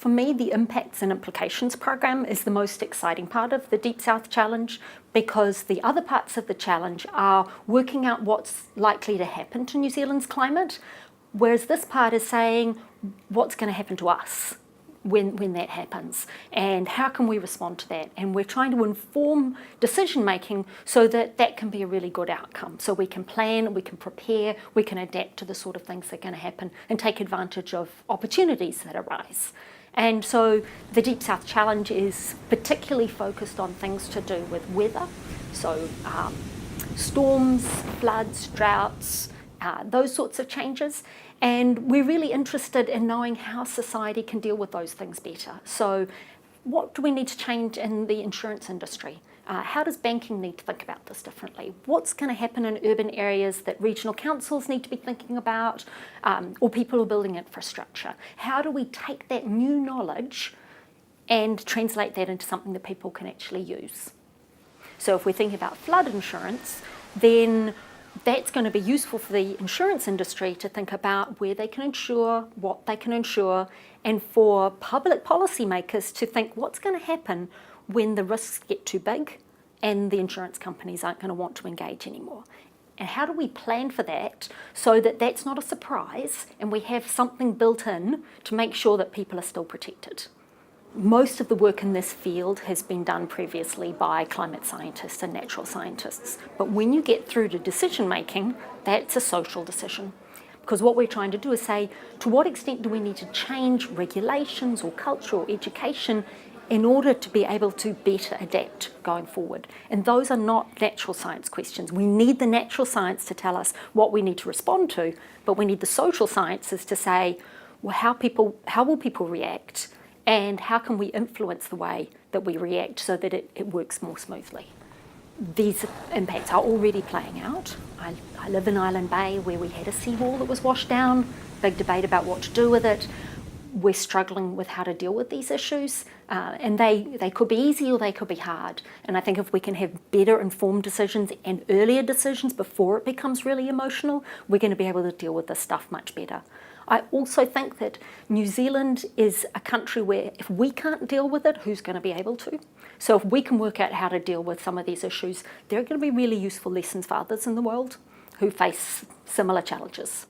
For me, the Impacts and Implications program is the most exciting part of the Deep South Challenge, because the other parts of the challenge are working out what's likely to happen to New Zealand's climate, whereas this part is saying what's going to happen to us when that happens, and how can we respond to that. And we're trying to inform decision making so that that can be a really good outcome, so we can plan, we can prepare, we can adapt to the sort of things that are going to happen and take advantage of opportunities that arise. And so the Deep South Challenge is particularly focused on things to do with weather, so storms, floods, droughts, those sorts of changes. And we're really interested in knowing how society can deal with those things better. So what do we need to change in the insurance industry? How does banking need to think about this differently? What's going to happen in urban areas that regional councils need to be thinking about, or people who are building infrastructure? How do we take that new knowledge and translate that into something that people can actually use? So if we're thinking about flood insurance, then that's going to be useful for the insurance industry to think about where they can insure, what they can insure, and for public policymakers to think what's going to happen when the risks get too big and the insurance companies aren't going to want to engage anymore. And how do we plan for that so that that's not a surprise and we have something built in to make sure that people are still protected? Most of the work in this field has been done previously by climate scientists and natural scientists. But when you get through to decision making, that's a social decision. Because what we're trying to do is say, to what extent do we need to change regulations or culture or education in order to be able to better adapt going forward? And those are not natural science questions. We need the natural science to tell us what we need to respond to, but we need the social sciences to say, well, how will people react? And how can we influence the way that we react so that it works more smoothly? These impacts are already playing out. I live in Island Bay, where we had a seawall that was washed down, big debate about what to do with it. We're struggling with how to deal with these issues, and they could be easy or they could be hard. And I think if we can have better informed decisions and earlier decisions before it becomes really emotional, we're going to be able to deal with this stuff much better. I also think that New Zealand is a country where if we can't deal with it, who's going to be able to? So if we can work out how to deal with some of these issues, they're going to be really useful lessons for others in the world who face similar challenges.